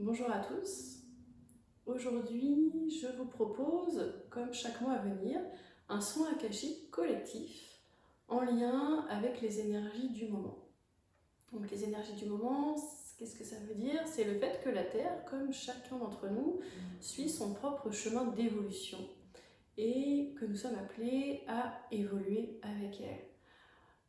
Bonjour à tous. Aujourd'hui, je vous propose, comme chaque mois à venir, un soin akashique collectif en lien avec les énergies du moment. Donc les énergies du moment, qu'est-ce que ça veut dire? C'est le fait que la Terre, comme chacun d'entre nous, suit son propre chemin d'évolution et que nous sommes appelés à évoluer avec elle.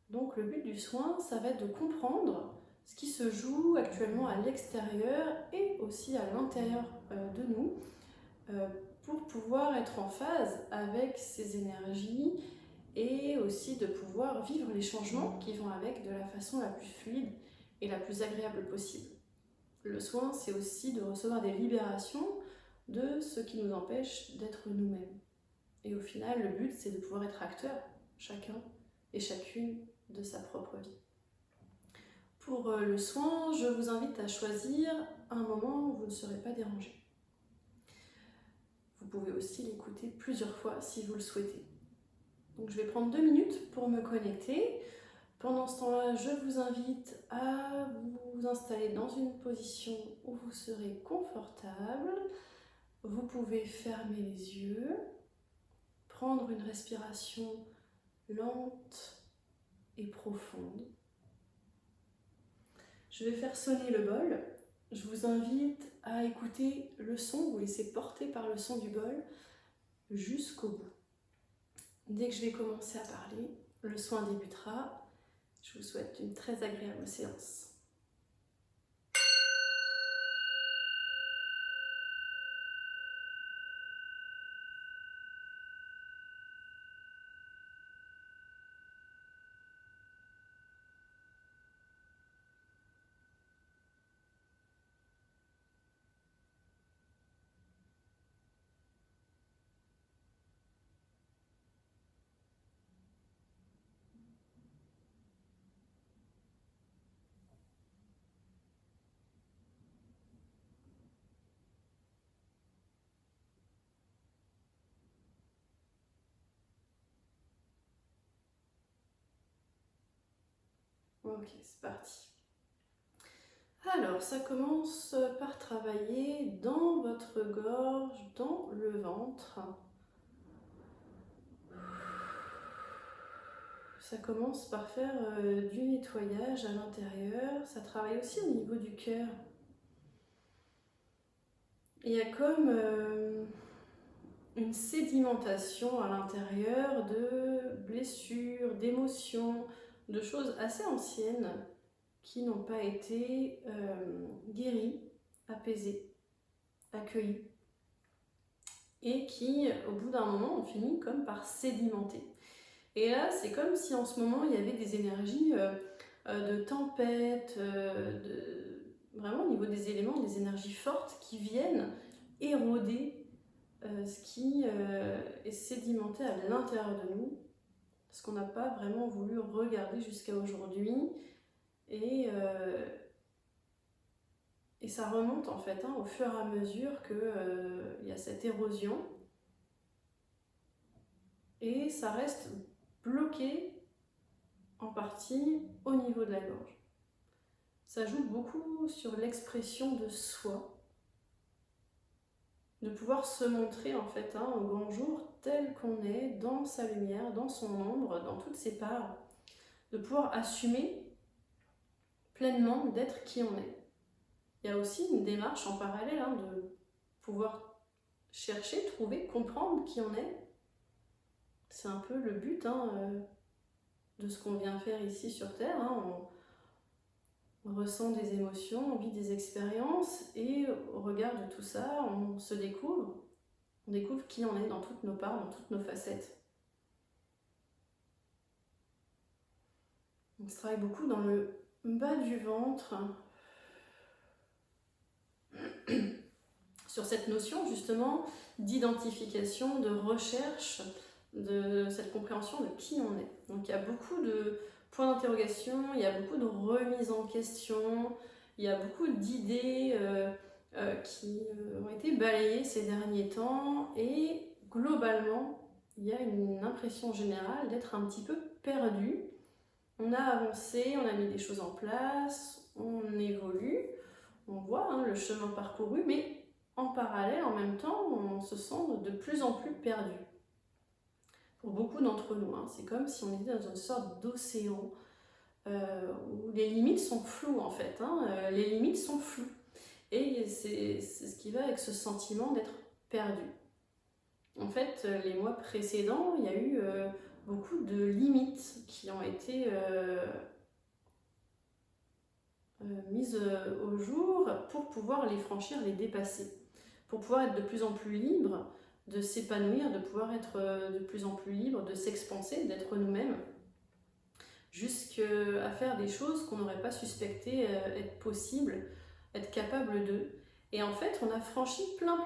Donc le but du soin, ça va être de comprendre ce qui se joue actuellement à l'extérieur et aussi à l'intérieur de nous pour pouvoir être en phase avec ces énergies et aussi de pouvoir vivre les changements qui vont avec de la façon la plus fluide et la plus agréable possible. Le soin, c'est aussi de recevoir des libérations de ce qui nous empêche d'être nous-mêmes. Et au final, le but, c'est de pouvoir être acteur, chacun et chacune de sa propre vie. Pour le soin, je vous invite à choisir un moment où vous ne serez pas dérangé. Vous pouvez aussi l'écouter plusieurs fois si vous le souhaitez. Donc je vais prendre 2 minutes pour me connecter. Pendant ce temps-là, je vous invite à vous installer dans une position où vous serez confortable. Vous pouvez fermer les yeux, prendre une respiration lente et profonde. Je vais faire sonner le bol. Je vous invite à écouter le son, vous laissez porter par le son du bol jusqu'au bout. Dès que je vais commencer à parler, le soin débutera. Je vous souhaite une très agréable séance. Ok, c'est parti. Alors, ça commence par travailler dans votre gorge, dans le ventre. Ça commence par faire du nettoyage à l'intérieur. Ça travaille aussi au niveau du cœur. Il y a comme une sédimentation à l'intérieur de blessures, d'émotions, de choses assez anciennes qui n'ont pas été guéries, apaisées, accueillies et qui, au bout d'un moment, ont fini comme par sédimenter. Et là, c'est comme si en ce moment, il y avait des énergies de tempête, vraiment au niveau des éléments, des énergies fortes qui viennent éroder ce qui est sédimenté à l'intérieur de nous, ce qu'on n'a pas vraiment voulu regarder jusqu'à aujourd'hui. Et ça remonte en fait au fur et à mesure qu'il y a cette érosion. Et ça reste bloqué en partie au niveau de la gorge. Ça joue beaucoup sur l'expression de soi, de pouvoir se montrer en fait au grand jour tel qu'on est, dans sa lumière, dans son ombre, dans toutes ses parts, de pouvoir assumer pleinement d'être qui on est. Il y a aussi une démarche en parallèle de pouvoir chercher, trouver, comprendre qui on est. C'est un peu le but de ce qu'on vient faire ici sur Terre. On ressent des émotions, on vit des expériences et au regard de tout ça, on se découvre. On découvre qui on est dans toutes nos parts, dans toutes nos facettes. On se travaille beaucoup dans le bas du ventre, sur cette notion justement d'identification, de recherche, de cette compréhension de qui on est. Donc il y a beaucoup de points d'interrogation, il y a beaucoup de remises en question, il y a beaucoup d'idées qui ont été balayées ces derniers temps et globalement il y a une impression générale d'être un petit peu perdu. On a avancé, on a mis des choses en place, on évolue, on voit hein, le chemin parcouru, mais en parallèle, en même temps, on se sent de plus en plus perdu. Pour beaucoup d'entre nous, hein, c'est comme si on était dans une sorte d'océan où les limites sont floues en fait. Hein, les limites sont floues. Et c'est ce qui va avec ce sentiment d'être perdu. En fait, les mois précédents, il y a eu beaucoup de limites qui ont été mises au jour pour pouvoir les franchir, les dépasser, pour pouvoir être de plus en plus libre de s'épanouir, de pouvoir être de plus en plus libre de s'expanser, d'être nous-mêmes, jusqu'à faire des choses qu'on n'aurait pas suspecté être possibles, être capable de. Et en fait, on a franchi plein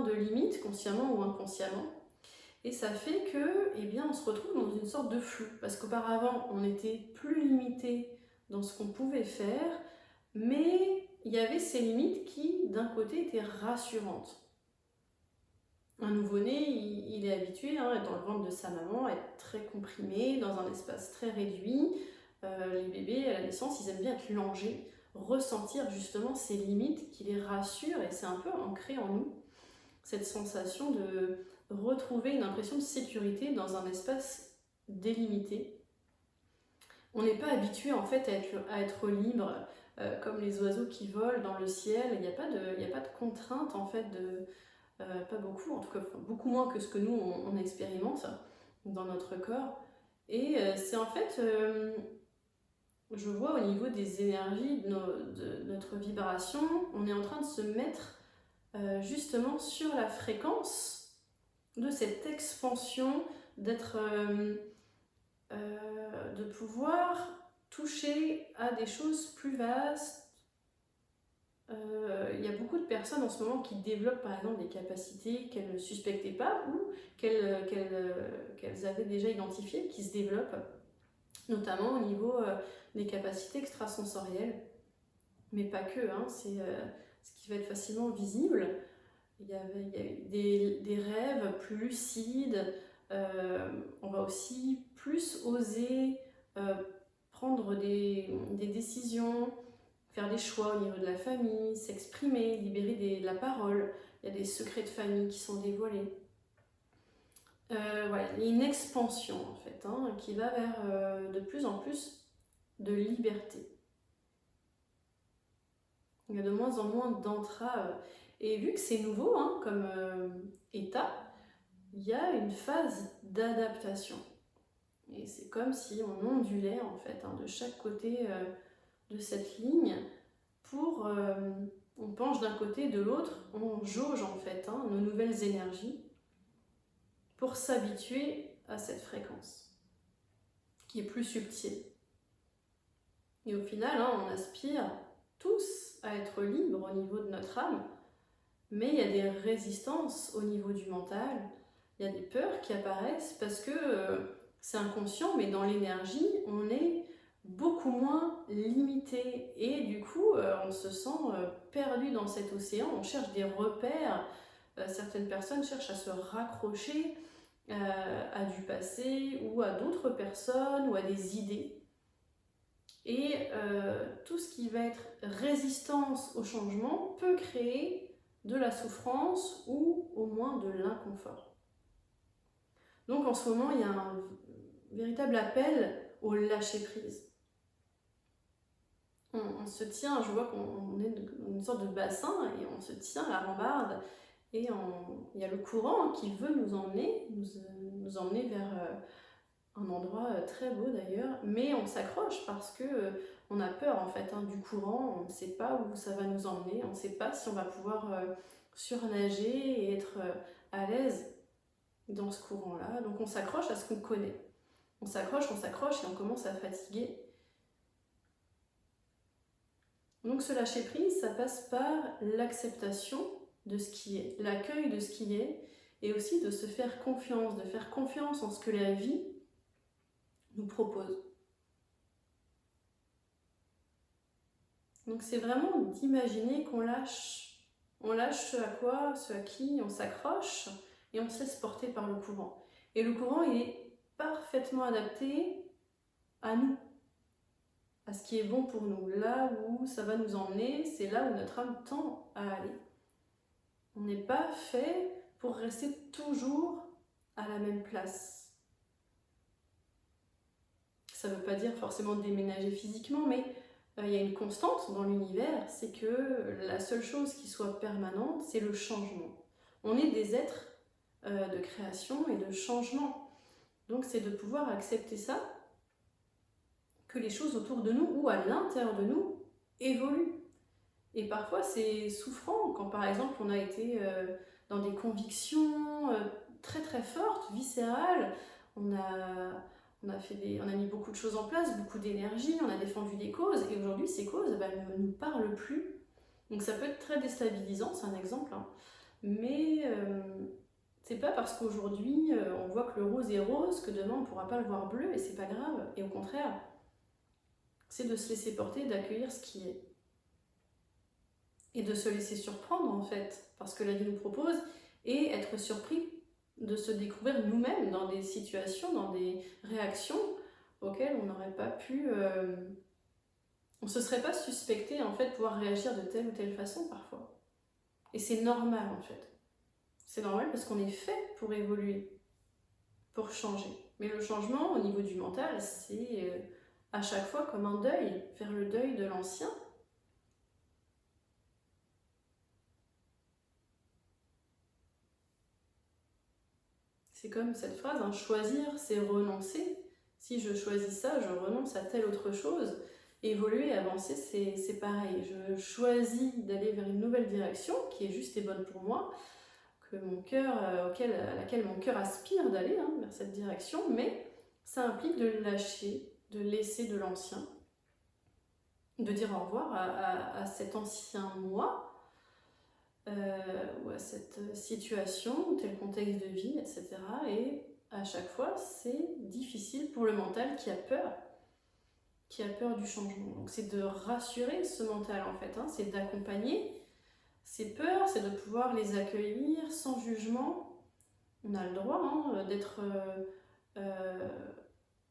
de limites, consciemment ou inconsciemment, et ça fait que, eh bien, on se retrouve dans une sorte de flou, parce qu'auparavant, on était plus limité dans ce qu'on pouvait faire, mais il y avait ces limites qui, d'un côté, étaient rassurantes. Un nouveau-né, il est habitué à être dans le ventre de sa maman, à être très comprimé, dans un espace très réduit. Les bébés, à la naissance, ils aiment bien être langés, ressentir justement ces limites qui les rassurent, et c'est un peu ancré en nous, cette sensation de retrouver une impression de sécurité dans un espace délimité. On n'est pas habitué en fait à être libre, comme les oiseaux qui volent dans le ciel. Il n'y a pas de contrainte en fait, pas beaucoup, en tout cas beaucoup moins que ce que nous on expérimente dans notre corps. Et c'est en fait, je vois au niveau des énergies de notre vibration, on est en train de se mettre justement sur la fréquence de cette expansion, de pouvoir toucher à des choses plus vastes. Il y a beaucoup de personnes en ce moment qui développent par exemple des capacités qu'elles ne suspectaient pas ou qu'elles avaient déjà identifiées, qui se développent, notamment au niveau des capacités extrasensorielles, mais pas que, hein, c'est ce qui va être facilement visible. Il y a des rêves plus lucides, on va aussi plus oser prendre des décisions, faire des choix au niveau de la famille, s'exprimer, libérer de la parole. Il y a des secrets de famille qui sont dévoilés. Voilà, il y a une expansion en fait, hein, qui va vers de plus en plus de liberté. Il y a de moins en moins d'entraves. Et vu que c'est nouveau hein, comme état, il y a une phase d'adaptation. Et c'est comme si on ondulait en fait hein, de chaque côté de cette ligne pour... on penche d'un côté, de l'autre, on jauge en fait hein, nos nouvelles énergies pour s'habituer à cette fréquence qui est plus subtile. Et au final, hein, on aspire tous à être libres au niveau de notre âme, mais il y a des résistances au niveau du mental, il y a des peurs qui apparaissent parce que c'est inconscient, mais dans l'énergie, on est beaucoup moins limité et du coup, on se sent perdu dans cet océan, on cherche des repères, certaines personnes cherchent à se raccrocher à du passé ou à d'autres personnes ou à des idées. Et tout ce qui va être résistance au changement peut créer de la souffrance ou au moins de l'inconfort. Donc en ce moment, il y a un véritable appel au lâcher-prise. On se tient, je vois qu'on est dans une sorte de bassin et on se tient à la rambarde et il y a le courant qui veut nous emmener vers un endroit très beau d'ailleurs, mais on s'accroche parce que on a peur en fait hein, du courant, on ne sait pas où ça va nous emmener, on ne sait pas si on va pouvoir surnager et être à l'aise dans ce courant-là. Donc on s'accroche à ce qu'on connaît. On s'accroche et on commence à fatiguer. Donc ce lâcher-prise, ça passe par l'acceptation de ce qui est, l'accueil de ce qui est, et aussi de se faire confiance, de faire confiance en ce que la vie nous propose. Donc c'est vraiment d'imaginer qu'on lâche ce à quoi, ce à qui on s'accroche, et on se laisse porter par le courant. Et le courant, il est parfaitement adapté à nous, à ce qui est bon pour nous. Là où ça va nous emmener, c'est là où notre âme tend à aller. On n'est pas fait pour rester toujours à la même place. Ça ne veut pas dire forcément déménager physiquement, mais il y a une constante dans l'univers, c'est que la seule chose qui soit permanente, c'est le changement. On est des êtres de création et de changement. Donc c'est de pouvoir accepter ça, que les choses autour de nous ou à l'intérieur de nous évoluent. Et parfois c'est souffrant quand par exemple on a été dans des convictions très très fortes, viscérales, on a mis beaucoup de choses en place, beaucoup d'énergie, on a défendu des causes, et aujourd'hui ces causes ne nous parlent plus. Donc ça peut être très déstabilisant, c'est un exemple, hein. Mais c'est pas parce qu'aujourd'hui on voit que le rose est rose que demain on pourra pas le voir bleu, et c'est pas grave. Et au contraire, c'est de se laisser porter, d'accueillir ce qui est. Et de se laisser surprendre en fait, parce que la vie nous propose, et être surpris de se découvrir nous-mêmes dans des situations, dans des réactions auxquelles on n'aurait pas pu... on se serait pas suspecté en fait pouvoir réagir de telle ou telle façon parfois. Et c'est normal en fait. C'est normal parce qu'on est fait pour évoluer, pour changer. Mais le changement au niveau du mental, c'est à chaque fois comme un deuil, faire le deuil de l'ancien. C'est comme cette phrase, hein, choisir, c'est renoncer. Si je choisis ça, je renonce à telle autre chose. Évoluer, avancer, c'est pareil. Je choisis d'aller vers une nouvelle direction qui est juste et bonne pour moi, que mon cœur, à laquelle mon cœur aspire d'aller, hein, vers cette direction, mais ça implique de lâcher, de laisser de l'ancien, de dire au revoir à cet ancien moi, ou à cette situation, tel contexte de vie, etc. Et à chaque fois, c'est difficile pour le mental qui a peur du changement. Donc c'est de rassurer ce mental en fait, hein, c'est d'accompagner ces peurs, c'est de pouvoir les accueillir sans jugement. On a le droit d'être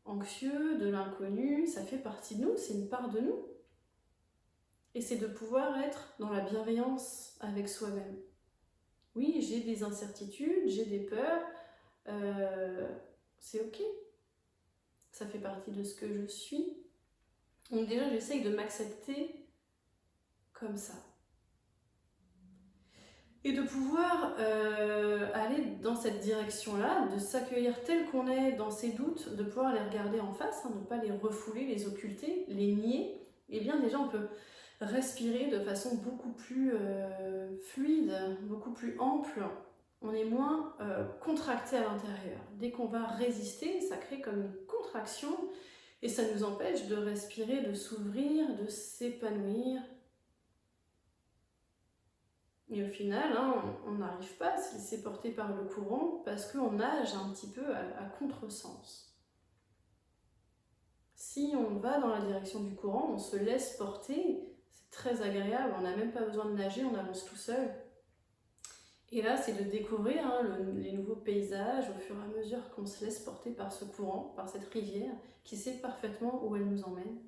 anxieux, de l'inconnu, ça fait partie de nous, c'est une part de nous. Et c'est de pouvoir être dans la bienveillance avec soi-même. Oui, j'ai des incertitudes, j'ai des peurs, c'est ok. Ça fait partie de ce que je suis. Donc déjà, j'essaye de m'accepter comme ça. Et de pouvoir aller dans cette direction-là, de s'accueillir tel qu'on est dans ses doutes, de pouvoir les regarder en face, hein, de ne pas les refouler, les occulter, les nier. Et bien déjà, on peut respirer de façon beaucoup plus fluide, beaucoup plus ample. On est moins contracté à l'intérieur. Dès qu'on va résister, ça crée comme une contraction et ça nous empêche de respirer, de s'ouvrir, de s'épanouir. Et au final, hein, on n'arrive pas à se laisser porter par le courant parce qu'on nage un petit peu à contresens. Si on va dans la direction du courant, on se laisse porter, c'est très agréable, on n'a même pas besoin de nager, on avance tout seul. Et là, c'est de découvrir les nouveaux paysages au fur et à mesure qu'on se laisse porter par ce courant, par cette rivière, qui sait parfaitement où elle nous emmène.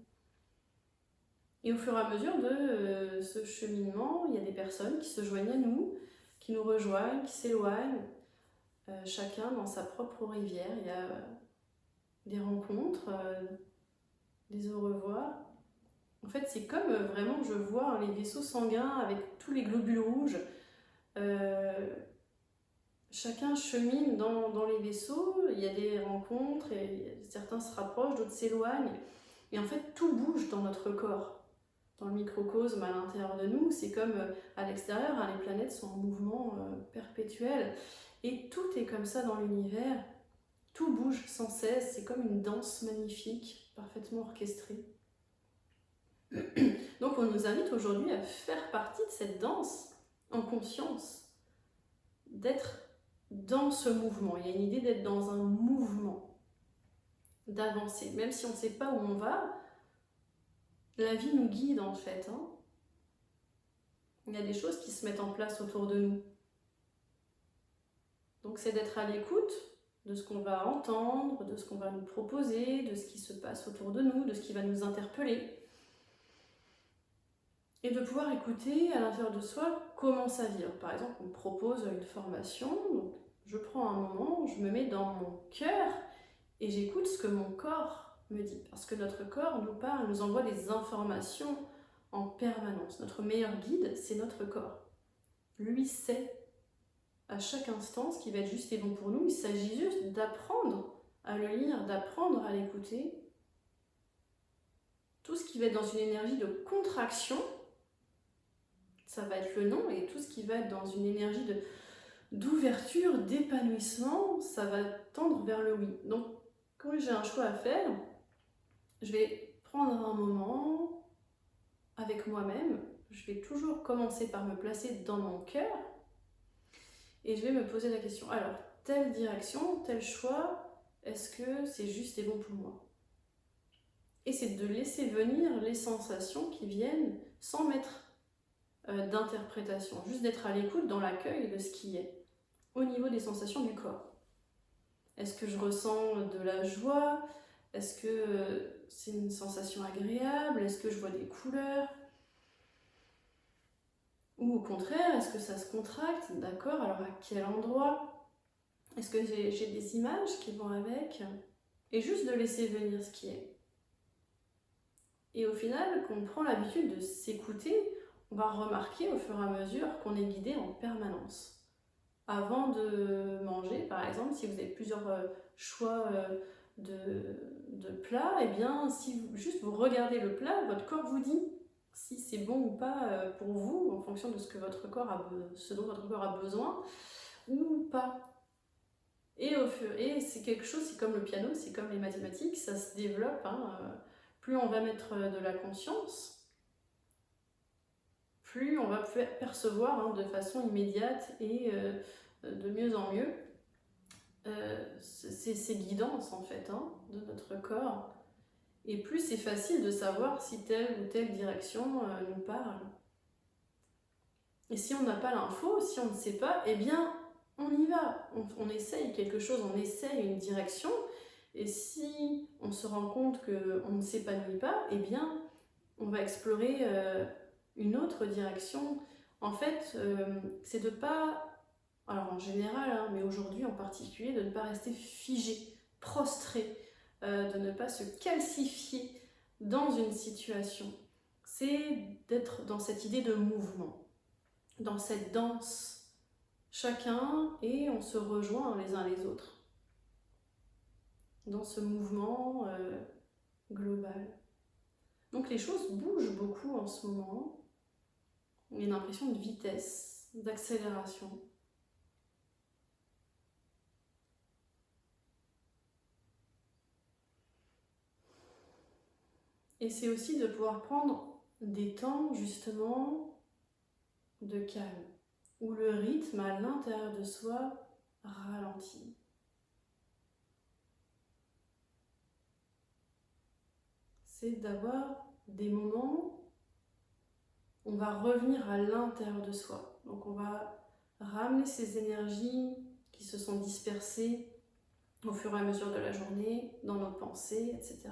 Et au fur et à mesure de ce cheminement, il y a des personnes qui se joignent à nous, qui nous rejoignent, qui s'éloignent, chacun dans sa propre rivière. Il y a des rencontres, des au revoir. En fait, c'est comme vraiment, je vois les vaisseaux sanguins avec tous les globules rouges. Chacun chemine dans les vaisseaux, il y a des rencontres, et certains se rapprochent, d'autres s'éloignent. Et en fait, tout bouge dans notre corps. Dans le microcosme à l'intérieur de nous, c'est comme à l'extérieur, hein, les planètes sont en mouvement perpétuel. Et tout est comme ça dans l'univers. Tout bouge sans cesse, c'est comme une danse magnifique, parfaitement orchestrée. Donc on nous invite aujourd'hui à faire partie de cette danse en conscience, d'être dans ce mouvement. Il y a une idée d'être dans un mouvement, d'avancer. Même si on ne sait pas où on va, la vie nous guide en fait. Hein. Il y a des choses qui se mettent en place autour de nous. Donc c'est d'être à l'écoute de ce qu'on va entendre, de ce qu'on va nous proposer, de ce qui se passe autour de nous, de ce qui va nous interpeller. et de pouvoir écouter à l'intérieur de soi comment ça vibre. Par exemple, on me propose une formation, donc je prends un moment, je me mets dans mon cœur et j'écoute ce que mon corps me dit. Parce que notre corps nous parle, nous envoie des informations en permanence. Notre meilleur guide, c'est notre corps. Lui sait à chaque instant ce qui va être juste et bon pour nous. Il s'agit juste d'apprendre à le lire, d'apprendre à l'écouter. Tout ce qui va être dans une énergie de contraction, ça va être le non, et tout ce qui va être dans une énergie d'ouverture, d'épanouissement, ça va tendre vers le oui. Donc, quand j'ai un choix à faire, je vais prendre un moment avec moi-même. Je vais toujours commencer par me placer dans mon cœur et je vais me poser la question. Alors, telle direction, tel choix, est-ce que c'est juste et bon pour moi? Et c'est de laisser venir les sensations qui viennent sans mettre d'interprétation, juste d'être à l'écoute dans l'accueil de ce qui est, au niveau des sensations du corps. Est-ce que je ressens de la joie? Est-ce que c'est une sensation agréable? Est-ce que je vois des couleurs? Ou au contraire, est-ce que ça se contracte? D'accord, alors à quel endroit? Est-ce que j'ai des images qui vont avec? Et juste de laisser venir ce qui est. Et au final, quand on prend l'habitude de s'écouter, on va remarquer au fur et à mesure qu'on est guidé en permanence. Avant de manger, par exemple, si vous avez plusieurs choix de plats, et bien si juste vous regardez le plat, votre corps vous dit si c'est bon ou pas pour vous, en fonction de ce que votre corps ce dont votre corps a besoin, ou pas. Et c'est quelque chose, c'est comme le piano, c'est comme les mathématiques, ça se développe. Plus on va mettre de la conscience, plus on va percevoir de façon immédiate et de mieux en mieux ces guidances en fait de notre corps. Et plus c'est facile de savoir si telle ou telle direction nous parle. Et si on n'a pas l'info, si on ne sait pas, eh bien on y va, on essaye quelque chose, on essaye une direction, et si on se rend compte qu'on ne s'épanouit pas, eh bien on va explorer une autre direction. En fait, c'est de pas, alors en général, mais aujourd'hui en particulier, de ne pas rester figé, prostré, de ne pas se calcifier dans une situation. C'est d'être dans cette idée de mouvement, dans cette danse, chacun, et on se rejoint les uns les autres dans ce mouvement global. Donc les choses bougent beaucoup en ce moment. Il y a une impression de vitesse, d'accélération. Et c'est aussi de pouvoir prendre des temps justement de calme, où le rythme à l'intérieur de soi ralentit. C'est d'avoir des moments où on va revenir à l'intérieur de soi. Donc on va ramener ces énergies qui se sont dispersées au fur et à mesure de la journée, dans nos pensées, etc.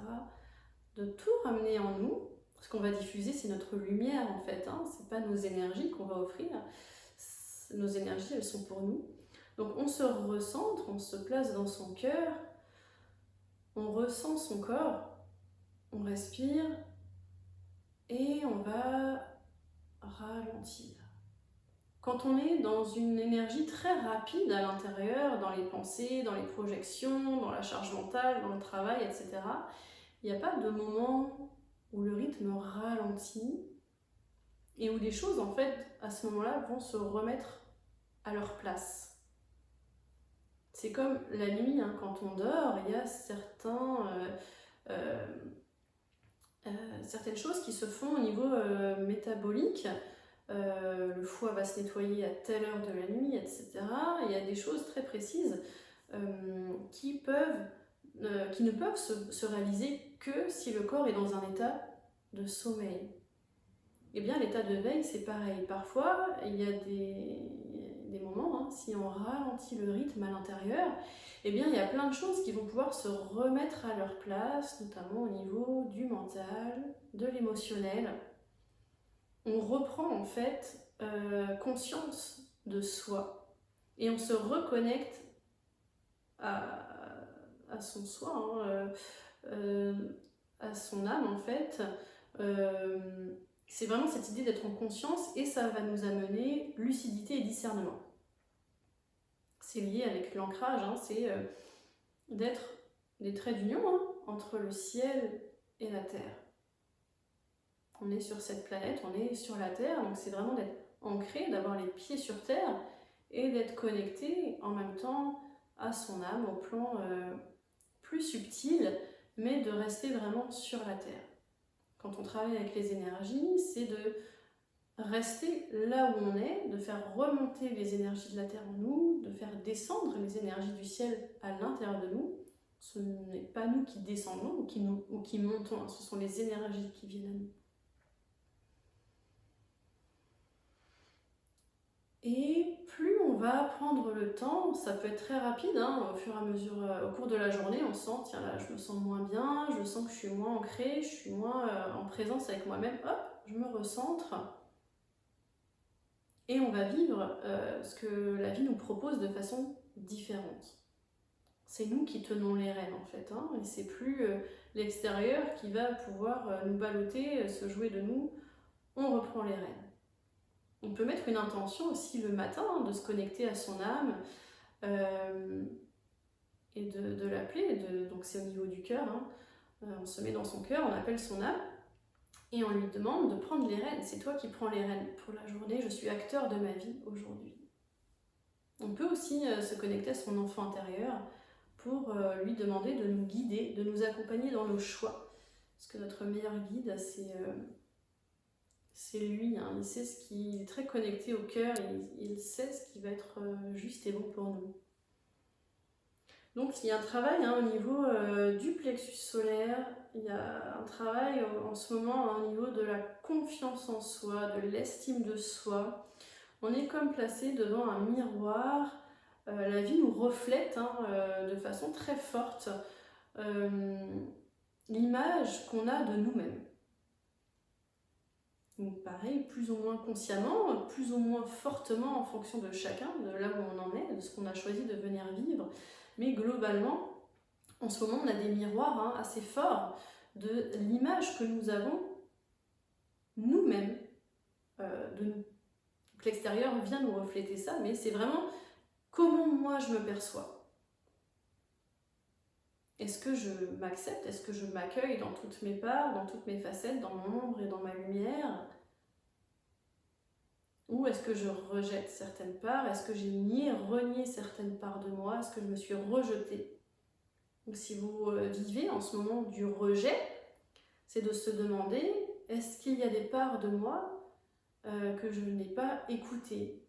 De tout ramener en nous. Ce qu'on va diffuser, c'est notre lumière en fait. C'est pas nos énergies qu'on va offrir. Nos énergies, elles sont pour nous. Donc on se recentre, on se place dans son cœur, on ressent son corps, on respire et on va ralentir. Quand on est dans une énergie très rapide à l'intérieur, dans les pensées, dans les projections, dans la charge mentale, dans le travail, etc., il n'y a pas de moment où le rythme ralentit et où les choses, en fait, à ce moment-là, vont se remettre à leur place. C'est comme la nuit, quand on dort, il y a certaines choses qui se font au niveau métabolique. Le foie va se nettoyer à telle heure de la nuit, etc. Il y a des choses très précises qui ne peuvent se réaliser que si le corps est dans un état de sommeil. Eh bien, l'état de veille, c'est pareil. Parfois, il y a des moments, si on ralentit le rythme à l'intérieur, eh bien, il y a plein de choses qui vont pouvoir se remettre à leur place, notamment au niveau du mental, de l'émotionnel. on reprend en fait conscience de soi et on se reconnecte à son soi, à son âme en fait. C'est vraiment cette idée d'être en conscience et ça va nous amener lucidité et discernement. C'est lié avec l'ancrage, c'est d'être des traits d'union entre le ciel et la terre. On est sur cette planète, on est sur la terre, donc c'est vraiment d'être ancré, d'avoir les pieds sur terre et d'être connecté en même temps à son âme au plan plus subtil, mais de rester vraiment sur la terre. Quand on travaille avec les énergies, c'est de rester là où on est, de faire remonter les énergies de la terre en nous, de faire descendre les énergies du ciel à l'intérieur de nous. Ce n'est pas nous qui descendons ou qui montons, ce sont les énergies qui viennent à nous. Et plus on va prendre le temps, ça peut être très rapide, au fur et à mesure, au cours de la journée, on sent, tiens là, je me sens moins bien, je sens que je suis moins ancrée, je suis moins en présence avec moi-même, hop, je me recentre. Et on va vivre ce que la vie nous propose de façon différente. C'est nous qui tenons les rênes en fait, et c'est plus l'extérieur qui va pouvoir nous balloter, se jouer de nous, on reprend les rênes. On peut mettre une intention aussi le matin, de se connecter à son âme et de l'appeler, donc c'est au niveau du cœur, on se met dans son cœur, on appelle son âme et on lui demande de prendre les rênes. C'est toi qui prends les rênes pour la journée, je suis acteur de ma vie aujourd'hui. On peut aussi se connecter à son enfant intérieur pour lui demander de nous guider, de nous accompagner dans nos choix. Parce que notre meilleur guide, c'est lui, il sait ce qui est très connecté au cœur, il sait ce qui va être juste et bon pour nous. Donc il y a un travail au niveau du plexus solaire, il y a un travail en ce moment au niveau de la confiance en soi, de l'estime de soi. On est comme placé devant un miroir, la vie nous reflète de façon très forte l'image qu'on a de nous-mêmes. Donc pareil, plus ou moins consciemment, plus ou moins fortement en fonction de chacun, de là où on en est, de ce qu'on a choisi de venir vivre. Mais globalement, en ce moment, on a des miroirs assez forts de l'image que nous avons nous-mêmes de nous. Donc l'extérieur vient nous refléter ça, mais c'est vraiment comment moi je me perçois. Est-ce que je m'accepte? Est-ce que je m'accueille dans toutes mes parts, dans toutes mes facettes, dans mon ombre et dans ma lumière? Ou est-ce que je rejette certaines parts? Est-ce que j'ai renié certaines parts de moi? Est-ce que je me suis rejetée? Donc si vous vivez en ce moment du rejet, c'est de se demander, est-ce qu'il y a des parts de moi que je n'ai pas écoutées,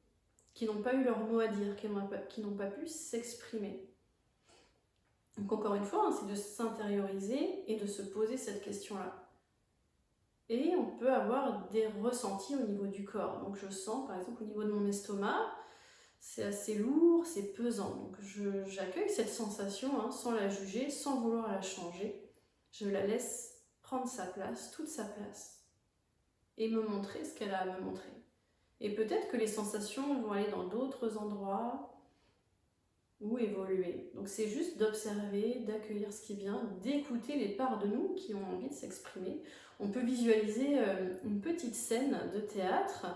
qui n'ont pas eu leur mot à dire, qui n'ont pas pu s'exprimer? Donc encore une fois, c'est de s'intérioriser et de se poser cette question-là. Et on peut avoir des ressentis au niveau du corps. Donc je sens par exemple au niveau de mon estomac, c'est assez lourd, c'est pesant. Donc j'accueille cette sensation sans la juger, sans vouloir la changer. Je la laisse prendre sa place, toute sa place, et me montrer ce qu'elle a à me montrer. Et peut-être que les sensations vont aller dans d'autres endroits ou évoluer. Donc c'est juste d'observer, d'accueillir ce qui vient, d'écouter les parts de nous qui ont envie de s'exprimer. On peut visualiser une petite scène de théâtre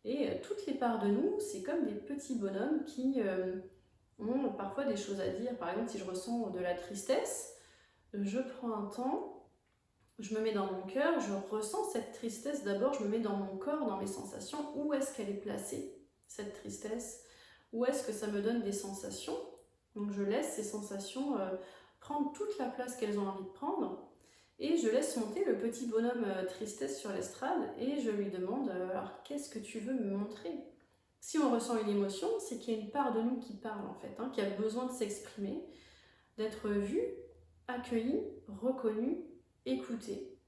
et toutes les parts de nous, c'est comme des petits bonhommes qui ont parfois des choses à dire. Par exemple, si je ressens de la tristesse, je prends un temps, je me mets dans mon cœur, je ressens cette tristesse d'abord, je me mets dans mon corps, dans mes sensations. Où est-ce qu'elle est placée, cette tristesse? Où est-ce que ça me donne des sensations? Donc je laisse ces sensations prendre toute la place qu'elles ont envie de prendre et je laisse monter le petit bonhomme tristesse sur l'estrade et je lui demande alors qu'est-ce que tu veux me montrer? Si on ressent une émotion, c'est qu'il y a une part de nous qui parle en fait, qui a besoin de s'exprimer, d'être vue, accueillie, reconnue, écoutée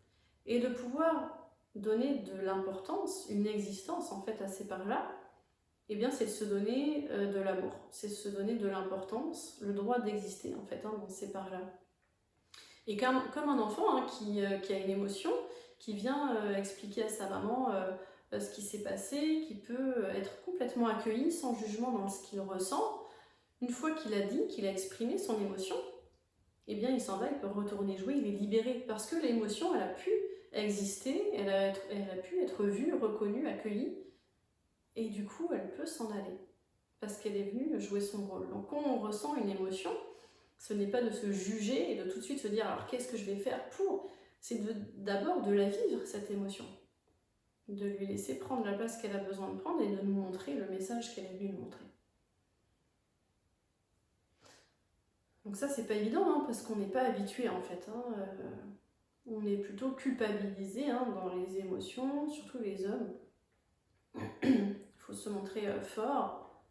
et de pouvoir donner de l'importance, une existence en fait à ces parts-là. Eh bien, c'est de se donner de l'amour, c'est de se donner de l'importance, le droit d'exister en fait dans ces parts-là. Et comme un enfant qui a une émotion, qui vient expliquer à sa maman ce qui s'est passé, qui peut être complètement accueilli sans jugement dans ce qu'il ressent. Une fois qu'il a dit, qu'il a exprimé son émotion, eh bien il s'en va, il peut retourner jouer, il est libéré. Parce que l'émotion, elle a pu exister, elle a pu être vue, reconnue, accueillie. Et du coup, elle peut s'en aller. Parce qu'elle est venue jouer son rôle. Donc quand on ressent une émotion, ce n'est pas de se juger et de tout de suite se dire alors qu'est-ce que je vais faire pour. C'est d'abord de la vivre, cette émotion. De lui laisser prendre la place qu'elle a besoin de prendre et de nous montrer le message qu'elle est venue nous montrer. Donc ça, c'est pas évident, hein, parce qu'on n'est pas habitué en fait. On est plutôt culpabilisé dans les émotions, surtout les hommes. Il faut se montrer fort.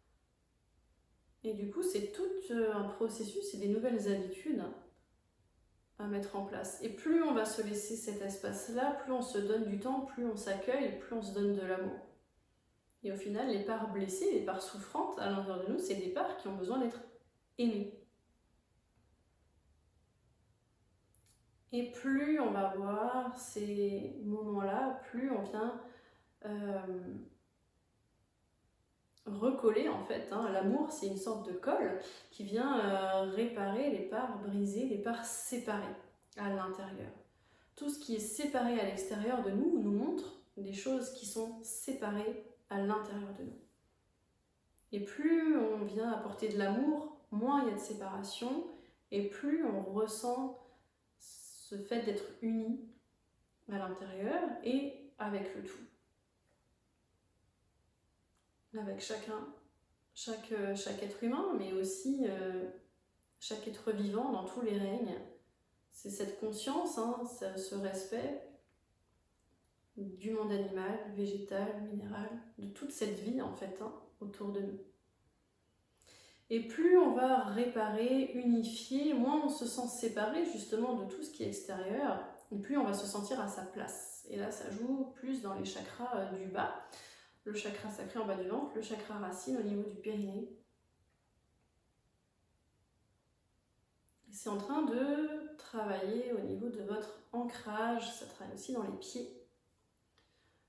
Et du coup, c'est tout un processus et des nouvelles habitudes à mettre en place. Et plus on va se laisser cet espace-là, plus on se donne du temps, plus on s'accueille, plus on se donne de l'amour. Et au final, les parts blessées, les parts souffrantes à l'intérieur de nous, c'est des parts qui ont besoin d'être aimées. Et plus on va voir ces moments-là, plus on vient recoller en fait. L'amour, c'est une sorte de colle qui vient réparer les parts brisées, les parts séparées à l'intérieur. Tout ce qui est séparé à l'extérieur de nous nous montre des choses qui sont séparées à l'intérieur de nous. Et plus on vient apporter de l'amour, moins il y a de séparation, et plus on ressent ce fait d'être unis à l'intérieur et avec le tout. Avec chacun, chaque être humain, mais aussi chaque être vivant dans tous les règnes. C'est cette conscience, ce respect du monde animal, végétal, minéral, de toute cette vie en fait autour de nous. Et plus on va réparer, unifier, moins on se sent séparé justement de tout ce qui est extérieur, et plus on va se sentir à sa place. Et là, ça joue plus dans les chakras du bas, le chakra sacré en bas du ventre, le chakra racine au niveau du périnée. C'est en train de travailler au niveau de votre ancrage, ça travaille aussi dans les pieds,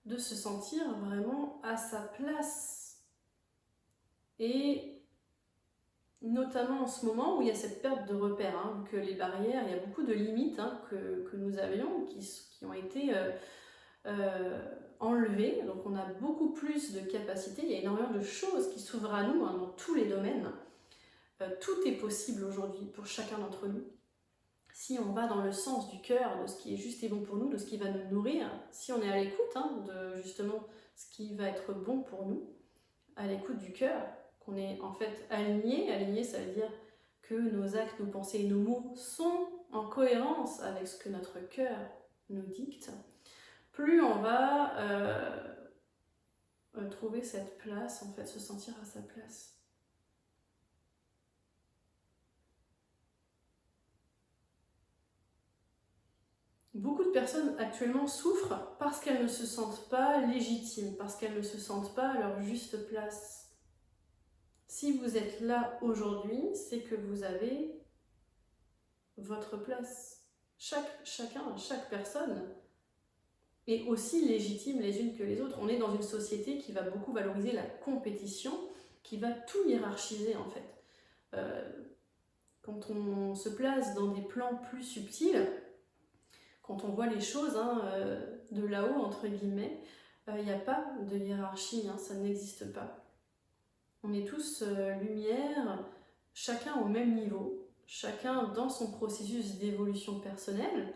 de se sentir vraiment à sa place. Et notamment en ce moment où il y a cette perte de repères, que les barrières, il y a beaucoup de limites que nous avions qui ont été enlevées. Donc on a beaucoup plus de capacités, il y a énormément de choses qui s'ouvrent à nous dans tous les domaines. Tout est possible aujourd'hui pour chacun d'entre nous. Si on va dans le sens du cœur, de ce qui est juste et bon pour nous, de ce qui va nous nourrir, si on est à l'écoute de justement ce qui va être bon pour nous, à l'écoute du cœur, qu'on est en fait aligné. Aligné, ça veut dire que nos actes, nos pensées et nos mots sont en cohérence avec ce que notre cœur nous dicte. Plus on va trouver cette place, en fait, se sentir à sa place. Beaucoup de personnes actuellement souffrent parce qu'elles ne se sentent pas légitimes, parce qu'elles ne se sentent pas à leur juste place. Si vous êtes là aujourd'hui, c'est que vous avez votre place. Chaque personne est aussi légitime les unes que les autres. On est dans une société qui va beaucoup valoriser la compétition, qui va tout hiérarchiser en fait. Quand on se place dans des plans plus subtils, quand on voit les choses de là-haut, entre guillemets, il n'y a pas de hiérarchie, ça n'existe pas. On est tous lumière, chacun au même niveau, chacun dans son processus d'évolution personnelle,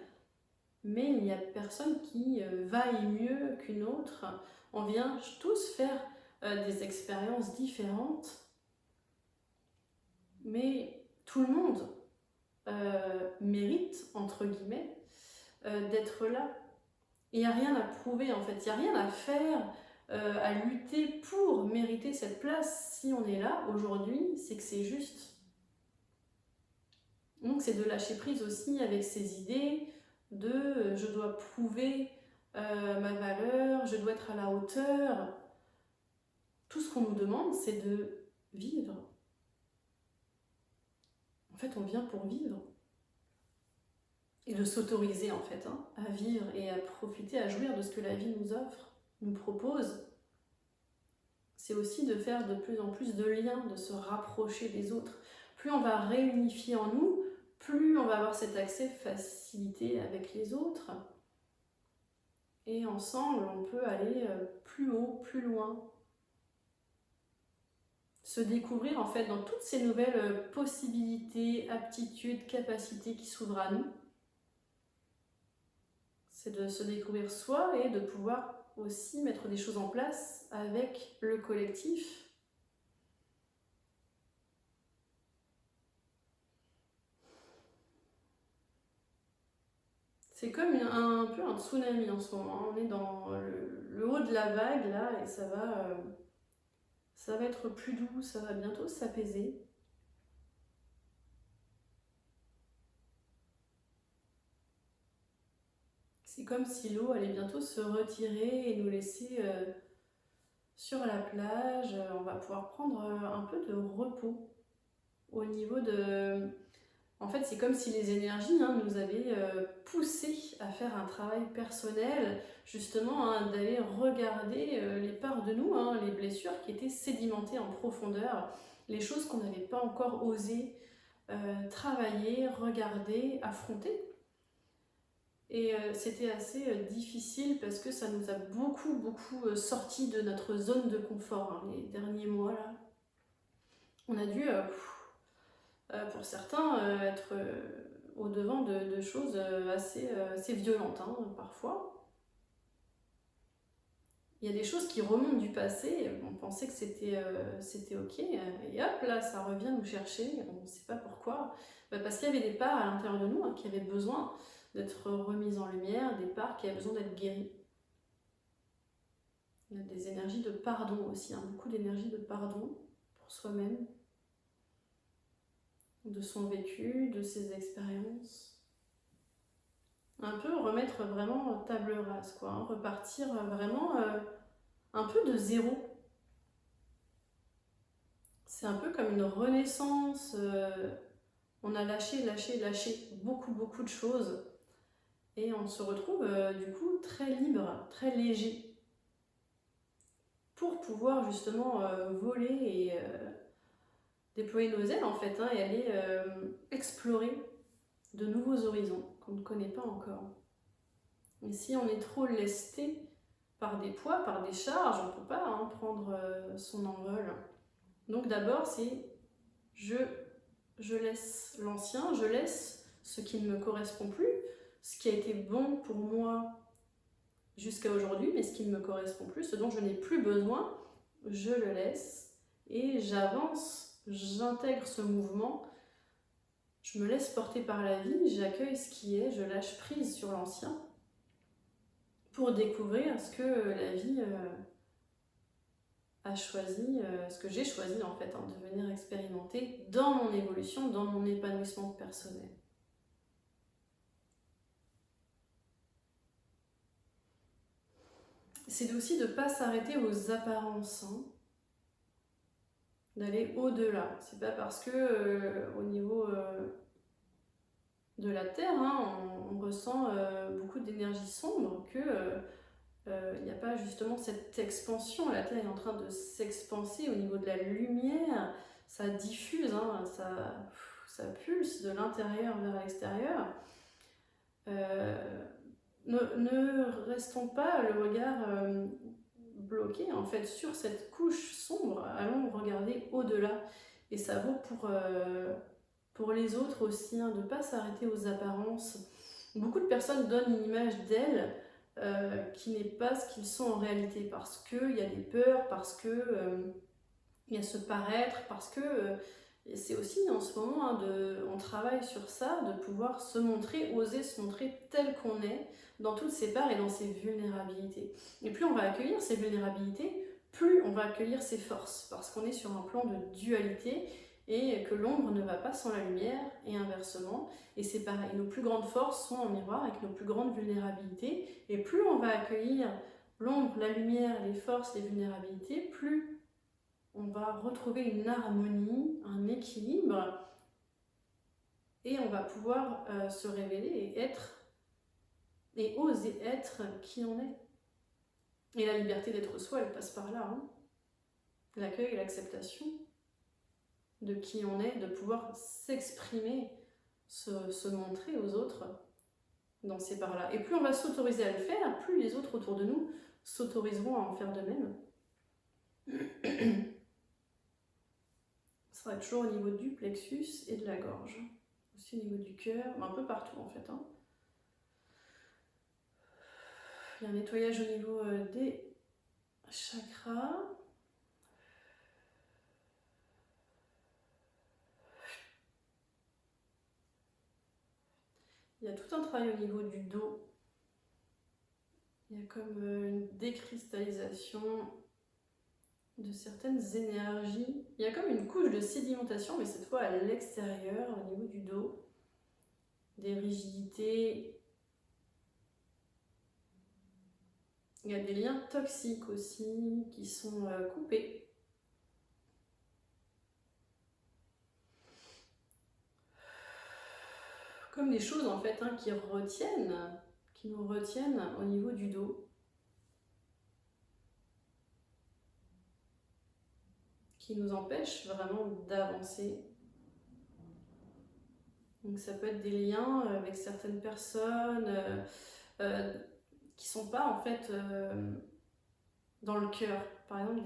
mais il n'y a personne qui vaille mieux qu'une autre. On vient tous faire des expériences différentes, mais tout le monde mérite, entre guillemets, d'être là. Il n'y a rien à prouver en fait, il n'y a rien à faire, à lutter pour mériter cette place. Si on est là aujourd'hui, c'est que c'est juste. Donc c'est de lâcher prise aussi avec ces idées de je dois prouver ma valeur, je dois être à la hauteur. Tout ce qu'on nous demande, c'est de vivre. En fait, on vient pour vivre. Et de s'autoriser en fait à vivre et à profiter, à jouir de ce que la vie nous offre. nous propose, c'est aussi de faire de plus en plus de liens, de se rapprocher des autres. Plus on va réunifier en nous, plus on va avoir cet accès facilité avec les autres. Et ensemble, on peut aller plus haut, plus loin. Se découvrir en fait dans toutes ces nouvelles possibilités, aptitudes, capacités qui s'ouvrent à nous. C'est de se découvrir soi et de pouvoir aussi mettre des choses en place avec le collectif. C'est comme un peu un tsunami en ce moment. On est dans le haut de la vague là et ça va être plus doux, ça va bientôt s'apaiser. C'est comme si l'eau allait bientôt se retirer et nous laisser sur la plage. On va pouvoir prendre un peu de repos au niveau de... En fait, c'est comme si les énergies nous avaient poussé à faire un travail personnel, justement, d'aller regarder les parts de nous, les blessures qui étaient sédimentées en profondeur, les choses qu'on n'avait pas encore osé travailler, regarder, affronter. Et c'était assez difficile parce que ça nous a beaucoup sorti de notre zone de confort les derniers mois là. On a dû, pour certains, être au devant de choses assez violentes parfois. Il y a des choses qui remontent du passé, on pensait que c'était ok, et hop là ça revient nous chercher, on ne sait pas pourquoi. Parce qu'il y avait des parts à l'intérieur de nous qui avaient besoin d'être remises en lumière, des parts qui avaient besoin d'être guéries. Il y a des énergies de pardon aussi, beaucoup d'énergie de pardon pour soi-même, de son vécu, de ses expériences. Un peu remettre vraiment table rase, repartir vraiment un peu de zéro. C'est un peu comme une renaissance, on a lâché beaucoup de choses et on se retrouve du coup très libre, très léger pour pouvoir justement voler et déployer nos ailes en fait et aller explorer de nouveaux horizons qu'on ne connaît pas encore. Et si on est trop lesté par des poids, par des charges, on ne peut pas prendre son envol. Donc d'abord c'est je laisse l'ancien, je laisse ce qui ne me correspond plus, ce qui a été bon pour moi jusqu'à aujourd'hui, mais ce qui ne me correspond plus, ce dont je n'ai plus besoin, je le laisse et j'avance, j'intègre ce mouvement, je me laisse porter par la vie, j'accueille ce qui est, je lâche prise sur l'ancien pour découvrir ce que la vie a choisi, ce que j'ai choisi en fait, de venir expérimenter dans mon évolution, dans mon épanouissement personnel. C'est aussi de ne pas s'arrêter aux apparences, d'aller au-delà. C'est pas parce que au niveau de la Terre, on ressent beaucoup d'énergie sombre que il n'y a pas justement cette expansion. La Terre est en train de s'expanser au niveau de la lumière, ça diffuse, ça pulse de l'intérieur vers l'extérieur. Ne restons pas le regard bloqué en fait sur cette couche sombre, allons regarder au-delà. Et ça vaut pour les autres aussi, de ne pas s'arrêter aux apparences. Beaucoup de personnes donnent une image d'elles qui n'est pas ce qu'ils sont en réalité, parce qu'il y a des peurs, parce que il y a ce paraître, parce que c'est aussi en ce moment, on travaille sur ça, de pouvoir se montrer, oser se montrer tel qu'on est, dans toutes ses parts et dans ses vulnérabilités. Et plus on va accueillir ses vulnérabilités, plus on va accueillir ses forces, parce qu'on est sur un plan de dualité, et que l'ombre ne va pas sans la lumière, et inversement. Et c'est pareil, nos plus grandes forces sont en miroir avec nos plus grandes vulnérabilités, et plus on va accueillir l'ombre, la lumière, les forces, les vulnérabilités, plus on va retrouver une harmonie, un équilibre, et on va pouvoir se révéler et être, et oser être qui on est. Et la liberté d'être soi, elle passe par là. Hein. L'accueil et l'acceptation de qui on est, de pouvoir s'exprimer, se montrer aux autres dans ces parts-là. Et plus on va s'autoriser à le faire, plus les autres autour de nous s'autoriseront à en faire de même. Ça sera toujours au niveau du plexus et de la gorge. Aussi au niveau du cœur, un peu partout en fait. Hein. Il y a un nettoyage au niveau des chakras. Il y a tout un travail au niveau du dos. Il y a comme une décristallisation de certaines énergies. Il y a comme une couche de sédimentation, mais cette fois à l'extérieur, au niveau du dos. Des rigidités. Il y a des liens toxiques aussi qui sont coupés. Comme des choses en fait hein, qui nous retiennent au niveau du dos. Qui nous empêchent vraiment d'avancer. Donc ça peut être des liens avec certaines personnes qui sont pas en fait dans le cœur. Par exemple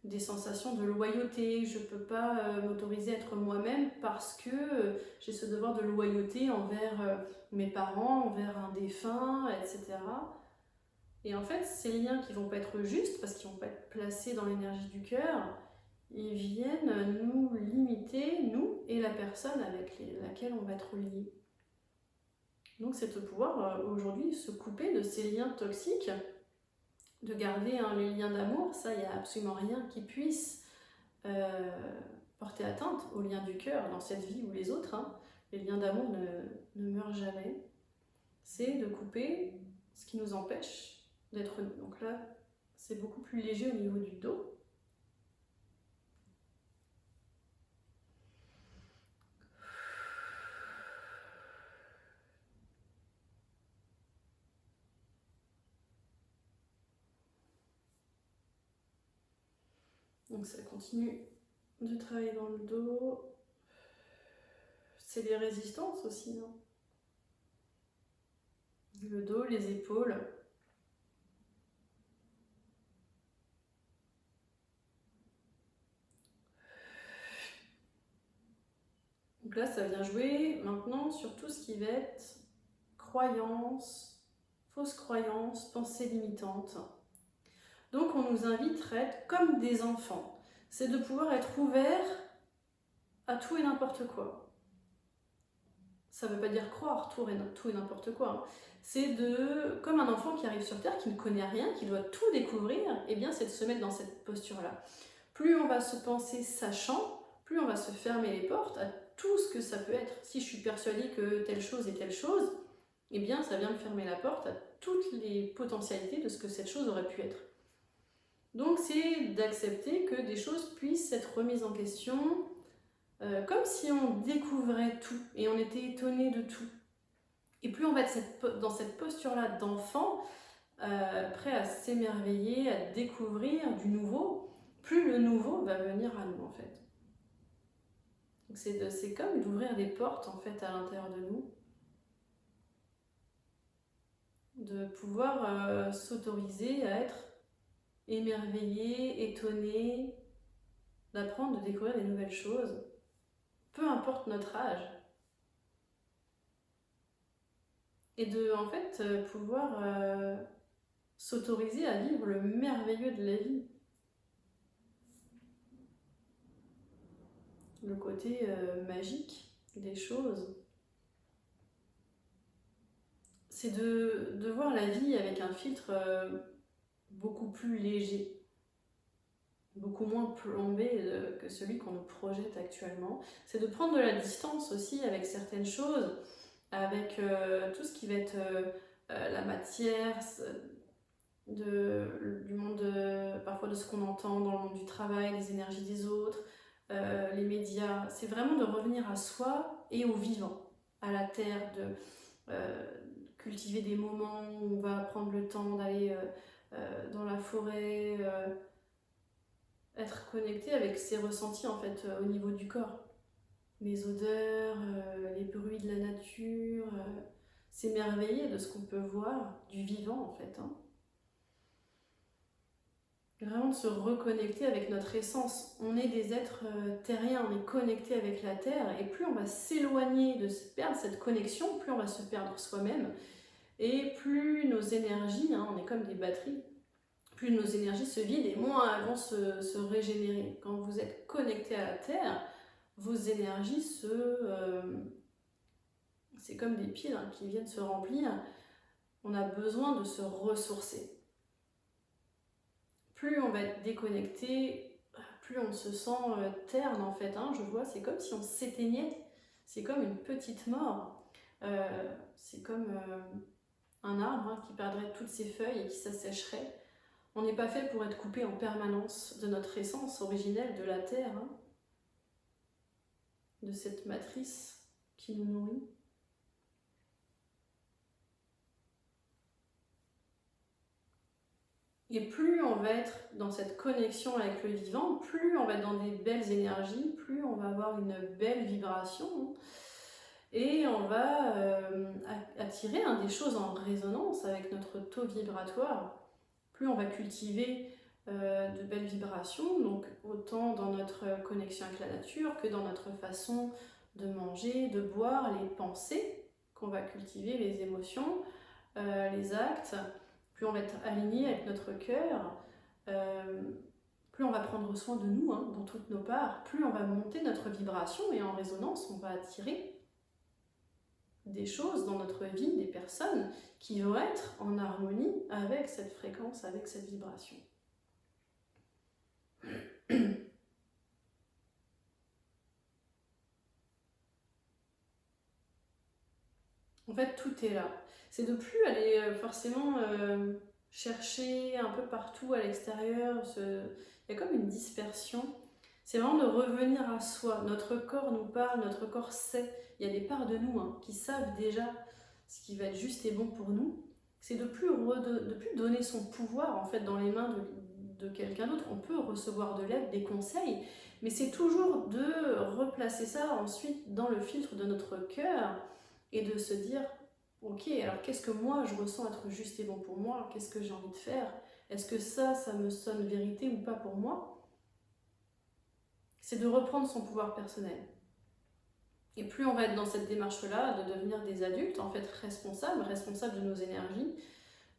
des sensations de loyauté. Je peux pas m'autoriser à être moi-même parce que j'ai ce devoir de loyauté envers mes parents, envers un défunt, etc. Et en fait, ces liens qui vont pas être justes parce qu'ils vont pas être placés dans l'énergie du cœur, ils viennent nous limiter, nous et la personne avec laquelle on va être lié. Donc c'est de pouvoir aujourd'hui se couper de ces liens toxiques, de garder hein, les liens d'amour. Ça, il n'y a absolument rien qui puisse porter atteinte aux liens du cœur dans cette vie ou les autres. Hein. Les liens d'amour ne meurent jamais. C'est de couper ce qui nous empêche d'être nous. Donc là, c'est beaucoup plus léger au niveau du dos. Donc ça continue de travailler dans le dos. C'est les résistances aussi. Non le dos, les épaules. Donc là, ça vient jouer maintenant sur tout ce qui va être croyances, fausses croyances, pensées limitantes. Donc on nous inviterait comme des enfants. C'est de pouvoir être ouvert à tout et n'importe quoi. Ça ne veut pas dire croire tout et n'importe quoi. Hein. C'est comme un enfant qui arrive sur Terre, qui ne connaît rien, qui doit tout découvrir, et bien c'est de se mettre dans cette posture-là. Plus on va se penser sachant, plus on va se fermer les portes à tout ce que ça peut être. Si je suis persuadée que telle chose est telle chose, eh bien ça vient me fermer la porte à toutes les potentialités de ce que cette chose aurait pu être. Donc c'est d'accepter que des choses puissent être remises en question, comme si on découvrait tout et on était étonné de tout. Et plus on va être dans cette posture-là d'enfant, prêt à s'émerveiller, à découvrir du nouveau, plus le nouveau va venir à nous en fait. C'est comme d'ouvrir des portes en fait à l'intérieur de nous, de pouvoir s'autoriser à être émerveillé, étonné, d'apprendre, de découvrir des nouvelles choses, peu importe notre âge. Et de en fait pouvoir s'autoriser à vivre le merveilleux de la vie. Le côté magique des choses. C'est de voir la vie avec un filtre beaucoup plus léger, beaucoup moins plombé que celui qu'on nous projette actuellement. C'est de prendre de la distance aussi avec certaines choses, avec tout ce qui va être la matière, du monde, parfois de ce qu'on entend dans le monde du travail, les énergies des autres, les médias. C'est vraiment de revenir à soi et au vivant, à la terre, de cultiver des moments où on va prendre le temps d'aller dans la forêt, être connecté avec ses ressentis en fait au niveau du corps. Les odeurs, les bruits de la nature, s'émerveiller de ce qu'on peut voir, du vivant en fait. Hein. Vraiment de se reconnecter avec notre essence. On est des êtres terriens, on est connectés avec la terre, et plus on va s'éloigner de se perdre cette connexion, plus on va se perdre soi-même, et plus nos énergies, hein, on est comme des batteries, plus nos énergies se vident et moins elles vont se régénérer. Quand vous êtes connecté à la terre, vos énergies c'est comme des piles hein, qui viennent se remplir. On a besoin de se ressourcer. Plus on va être déconnecté, plus on se sent terne en fait. Hein, je vois, c'est comme si on s'éteignait. C'est comme une petite mort. C'est comme un arbre hein, qui perdrait toutes ses feuilles et qui s'assécherait. On n'est pas fait pour être coupé en permanence de notre essence originelle, de la terre, hein, de cette matrice qui nous nourrit. Et plus on va être dans cette connexion avec le vivant, plus on va être dans des belles énergies, plus on va avoir une belle vibration. Et on va attirer des choses en résonance avec notre taux vibratoire. Plus on va cultiver de belles vibrations, donc autant dans notre connexion avec la nature que dans notre façon de manger, de boire, les pensées qu'on va cultiver, les émotions, les actes. Plus on va être aligné avec notre cœur, plus on va prendre soin de nous hein, dans toutes nos parts, plus on va monter notre vibration et en résonance, on va attirer des choses dans notre vie, des personnes qui vont être en harmonie avec cette fréquence, avec cette vibration. En fait, tout est là. C'est de plus aller forcément chercher un peu partout à l'extérieur. Il y a comme une dispersion. C'est vraiment de revenir à soi. Notre corps nous parle, notre corps sait. Il y a des parts de nous hein, qui savent déjà ce qui va être juste et bon pour nous. C'est de plus donner son pouvoir en fait dans les mains de quelqu'un d'autre. On peut recevoir de l'aide, des conseils, mais c'est toujours de replacer ça ensuite dans le filtre de notre cœur et de se dire ok, alors qu'est-ce que moi je ressens être juste et bon pour moi? Qu'est-ce que j'ai envie de faire? Est-ce que ça me sonne vérité ou pas pour moi? C'est de reprendre son pouvoir personnel. Et plus on va être dans cette démarche-là, de devenir des adultes, en fait responsables de nos énergies,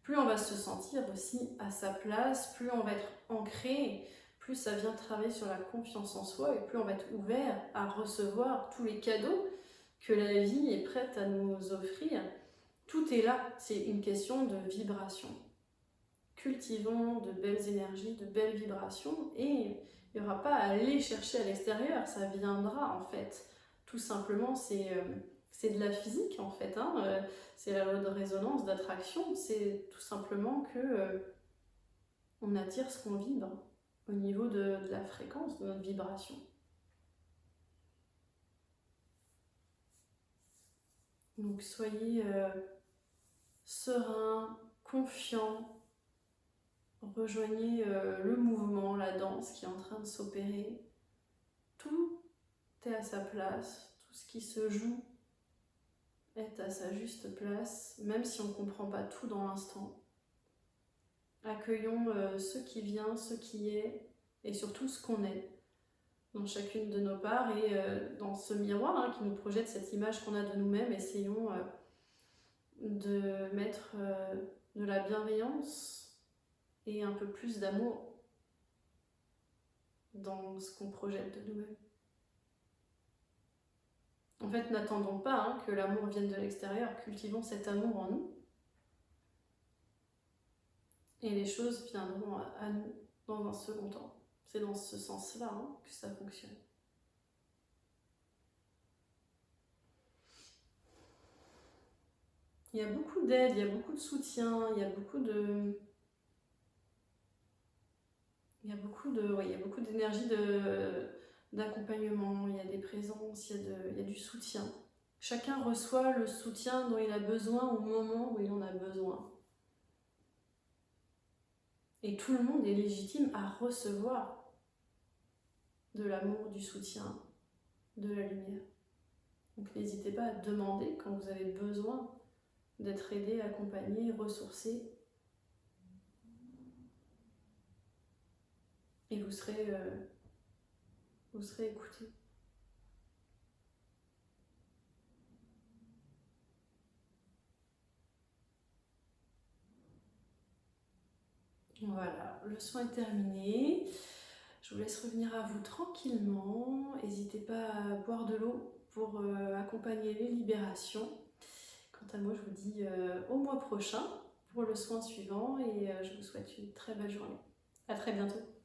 plus on va se sentir aussi à sa place, plus on va être ancré, plus ça vient travailler sur la confiance en soi, et plus on va être ouvert à recevoir tous les cadeaux que la vie est prête à nous offrir. Tout est là, c'est une question de vibration. Cultivons de belles énergies, de belles vibrations, et il n'y aura pas à aller chercher à l'extérieur, ça viendra en fait. Tout simplement, c'est de la physique en fait, hein. C'est la loi de résonance, d'attraction, c'est tout simplement que on attire ce qu'on vibre au niveau de la fréquence de notre vibration. Donc soyez serein, confiant, rejoignez le mouvement, la danse qui est en train de s'opérer. Tout est à sa place, tout ce qui se joue est à sa juste place, même si on ne comprend pas tout dans l'instant. Accueillons ce qui vient, ce qui est, et surtout ce qu'on est, dans chacune de nos parts, et dans ce miroir hein, qui nous projette cette image qu'on a de nous-mêmes, essayons de mettre de la bienveillance et un peu plus d'amour dans ce qu'on projette de nous-mêmes. En fait, n'attendons pas hein, que l'amour vienne de l'extérieur, cultivons cet amour en nous. Et les choses viendront à nous dans un second temps. C'est dans ce sens-là hein, que ça fonctionne. Il y a beaucoup d'aide, il y a beaucoup de soutien, il y a beaucoup d'énergie d'accompagnement, il y a des présences, il y a du soutien. Chacun reçoit le soutien dont il a besoin au moment où il en a besoin. Et tout le monde est légitime à recevoir de l'amour, du soutien, de la lumière. Donc n'hésitez pas à demander quand vous avez besoin d'être aidé, accompagné, ressourcé. Et vous serez écouté. Voilà, le soin est terminé. Je vous laisse revenir à vous tranquillement. N'hésitez pas à boire de l'eau pour accompagner les libérations. Quant à moi, je vous dis au mois prochain pour le soin suivant et je vous souhaite une très belle journée. À très bientôt.